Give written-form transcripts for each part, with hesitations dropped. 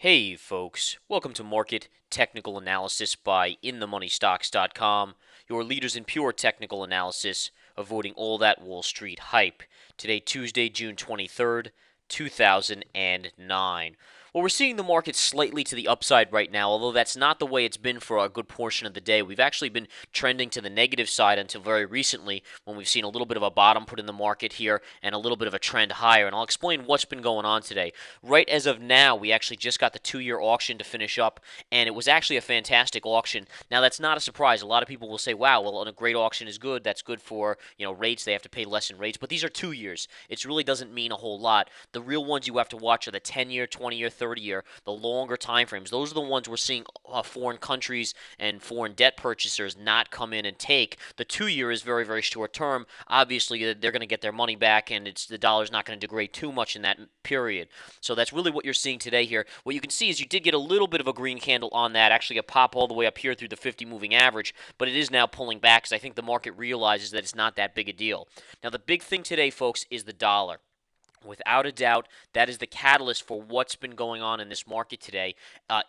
Hey folks, welcome to Market Technical Analysis by InTheMoneyStocks.com, your leaders in pure technical analysis, avoiding all that Wall Street hype. Today, Tuesday, June 23rd, 2009. Well, we're seeing the market slightly to the upside right now, although that's not the way it's been for a good portion of the day. We've actually been trending to the negative side until very recently when we've seen a little bit of a bottom put in the market here and a little bit of a trend higher. And I'll explain what's been going on today. Right as of now, we actually just got the 2-year auction to finish up, and it was actually a fantastic auction. Now, that's not a surprise. A lot of people will say, wow, well, a great auction is good. That's good for, rates. They have to pay less in rates. But these are 2 years. It really doesn't mean a whole lot. The real ones you have to watch are the 10-year, 20-year, 30-year, the longer time frames. Those are the ones we're seeing foreign countries and foreign debt purchasers not come in and take. The 2-year is very, very short term. Obviously, they're going to get their money back, and the dollar's not going to degrade too much in that period. So that's really what you're seeing today here. What you can see is you did get a little bit of a green candle on that, actually a pop all the way up here through the 50 moving average, but it is now pulling back because I think the market realizes that it's not that big a deal. Now, the big thing today, folks, is the dollar. Without a doubt, that is the catalyst for what's been going on in this market today.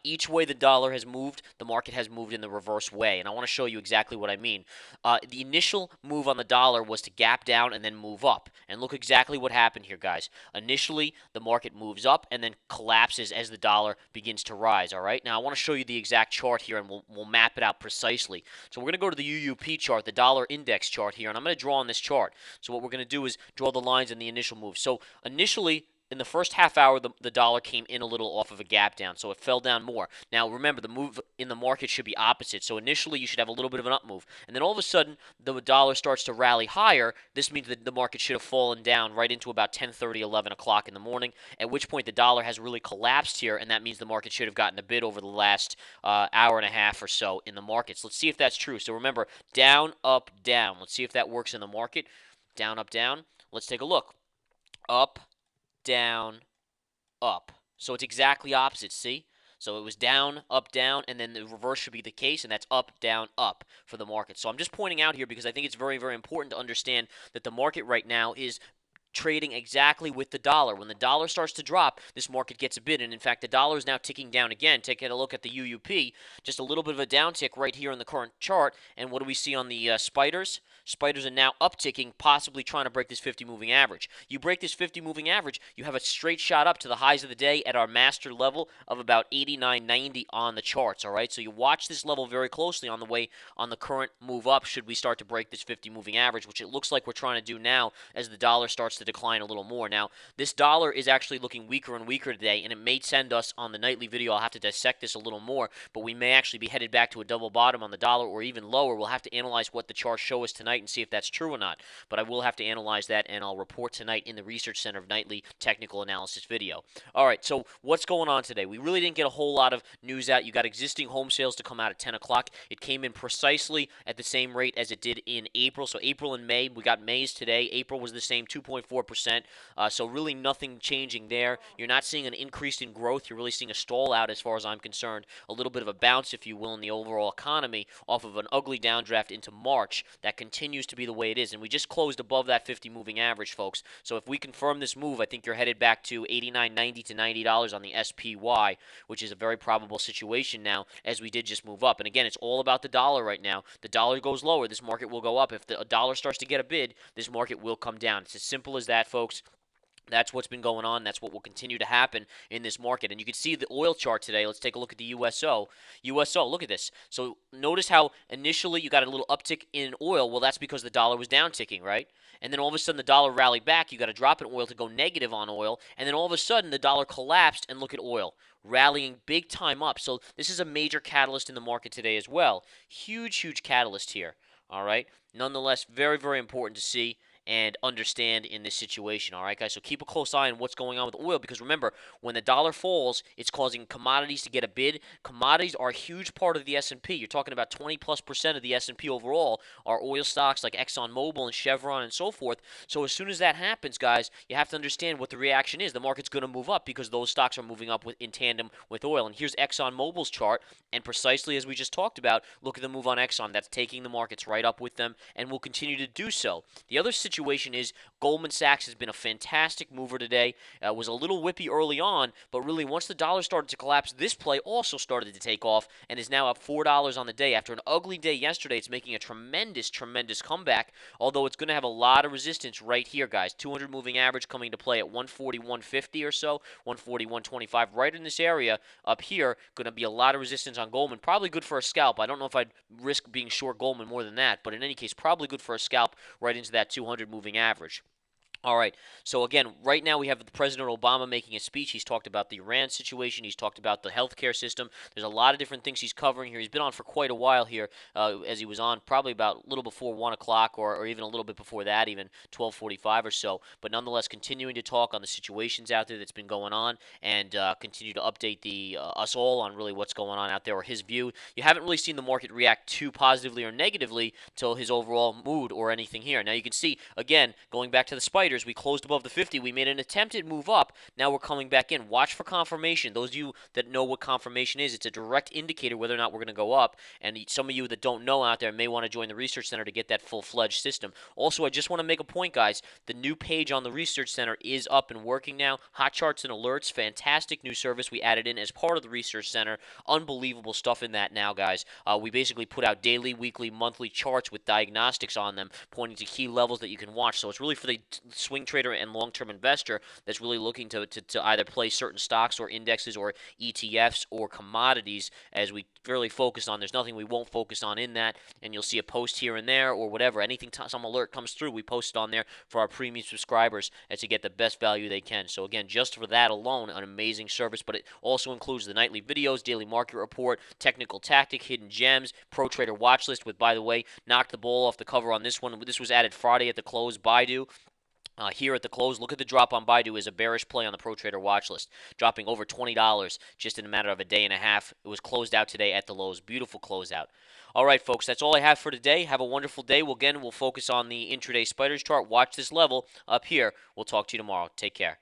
Each way the dollar has moved, the market has moved in the reverse way. And I want to show you exactly what I mean. The initial move on the dollar was to gap down and then move up. And look exactly what happened here, guys. Initially, the market moves up and then collapses as the dollar begins to rise. All right. Now, I want to show you the exact chart here, and we'll map it out precisely. So we're going to go to the UUP chart, the dollar index chart here, and I'm going to draw on this chart. So what we're going to do is draw the lines in the initial move. So initially, in the first half hour, the dollar came in a little off of a gap down, so it fell down more. Now, remember, the move in the market should be opposite. So initially, you should have a little bit of an up move. And then all of a sudden, the dollar starts to rally higher. This means that the market should have fallen down right into about 10:30, 11 o'clock in the morning, at which point the dollar has really collapsed here, and that means the market should have gotten a bid over the last hour and a half or so in the markets. Let's see if that's true. So remember, down, up, down. Let's see if that works in the market. Down, up, down. Let's take a look. Up, down, up. So it's exactly opposite, see? So it was down, and then the reverse should be the case, and that's up, down, up for the market. So I'm just pointing out here because I think it's very, very important to understand that the market right now is trading exactly with the dollar. When the dollar starts to drop, this market gets a bid. And in fact, the dollar is now ticking down again. Taking a look at the UUP, just a little bit of a downtick right here in the current chart. And what do we see on the spiders? Spiders are now upticking, possibly trying to break this 50 moving average. You break this 50 moving average, you have a straight shot up to the highs of the day at our master level of about 89.90 on the charts. All right, so you watch this level very closely on the way on the current move up. Should we start to break this 50 moving average, which it looks like we're trying to do now as the dollar starts to decline a little more. Now, this dollar is actually looking weaker and weaker today, and it may send us on the nightly video. I'll have to dissect this a little more, but we may actually be headed back to a double bottom on the dollar or even lower. We'll have to analyze what the charts show us tonight and see if that's true or not. But I will have to analyze that, and I'll report tonight in the Research Center of Nightly Technical Analysis video. All right, so what's going on today? We really didn't get a whole lot of news out. You got existing home sales to come out at 10 o'clock. It came in precisely at the same rate as it did in April. So April and May, we got May's today. April was the same, 2.4%. So really nothing changing there. You're not seeing an increase in growth. You're really seeing a stall out as far as I'm concerned. A little bit of a bounce, if you will, in the overall economy off of an ugly downdraft into March. That continues to be the way it is. And we just closed above that 50 moving average, folks. So if we confirm this move, I think you're headed back to $89.90 to $90 on the SPY, which is a very probable situation now as we did just move up. And again, it's all about the dollar right now. The dollar goes lower, this market will go up. If the dollar starts to get a bid, this market will come down. It's as simple as that, folks. That's what's been going on. That's what will continue to happen in this market. And you can see the oil chart today. Let's take a look at the USO. USO, look at this. So notice how initially you got a little uptick in oil. Well, that's because the dollar was down ticking, right? And then all of a sudden the dollar rallied back. You got a drop in oil to go negative on oil. And then all of a sudden the dollar collapsed, and look at oil rallying big time up. So this is a major catalyst in the market today as well. Huge, huge catalyst here. All right. Nonetheless, very, very important to see and understand in this situation. All right, guys? So keep a close eye on what's going on with oil, because remember, when the dollar falls, it's causing commodities to get a bid. Commodities are a huge part of the S&P. You're talking about 20+% of the S&P overall are oil stocks like ExxonMobil and Chevron and so forth. So as soon as that happens, guys, you have to understand what the reaction is. The market's going to move up because those stocks are moving up in tandem with oil. And here's ExxonMobil's chart, and precisely as we just talked about, look at the move on Exxon. That's taking the markets right up with them and will continue to do so. The other situation situation is Goldman Sachs has been a fantastic mover today. Was a little whippy early on, but really once the dollar started to collapse, this play also started to take off and is now up $4 on the day. After an ugly day yesterday, it's making a tremendous, tremendous comeback, although it's going to have a lot of resistance right here, guys. 200 moving average coming to play at 140, 150 or so, 140, 125, right in this area up here. Going to be a lot of resistance on Goldman. Probably good for a scalp. I don't know if I'd risk being short Goldman more than that, but in any case, probably good for a scalp right into that 200 moving average. All right. So again, right now we have President Obama making a speech. He's talked about the Iran situation. He's talked about the healthcare system. There's a lot of different things he's covering here. He's been on for quite a while here, as he was on probably about a little before 1 o'clock or even a little bit before that, even 12:45 or so. But nonetheless, continuing to talk on the situations out there that's been going on and continue to update us all on really what's going on out there or his view. You haven't really seen the market react too positively or negatively to his overall mood or anything here. Now you can see, again, going back to the spiders, we closed above the 50. We made an attempted move up. Now we're coming back in. Watch for confirmation. Those of you that know what confirmation is, it's a direct indicator whether or not we're going to go up. And some of you that don't know out there may want to join the Research Center to get that full-fledged system. Also, I just want to make a point, guys. The new page on the Research Center is up and working now. Hot charts and alerts, fantastic new service we added in as part of the Research Center. Unbelievable stuff in that now, guys. We basically put out daily, weekly, monthly charts with diagnostics on them, pointing to key levels that you can watch. So it's really for the swing trader and long-term investor that's really looking to either play certain stocks or indexes or ETFs or commodities as we really focus on. There's nothing we won't focus on in that, and you'll see a post here and there or whatever. Anything, some alert comes through, we post it on there for our premium subscribers and to get the best value they can. So again, just for that alone, an amazing service, but it also includes the nightly videos, daily market report, technical tactic, hidden gems, pro trader watch list with, by the way, knocked the ball off the cover on this one. This was added Friday at the close. Baidu. Here at the close, look at the drop on Baidu as a bearish play on the Pro Trader watch list, dropping over $20 just in a matter of a day and a half. It was closed out today at the lows. Beautiful closeout. All right, folks, that's all I have for today. Have a wonderful day. We'll focus on the intraday spiders chart. Watch this level up here. We'll talk to you tomorrow. Take care.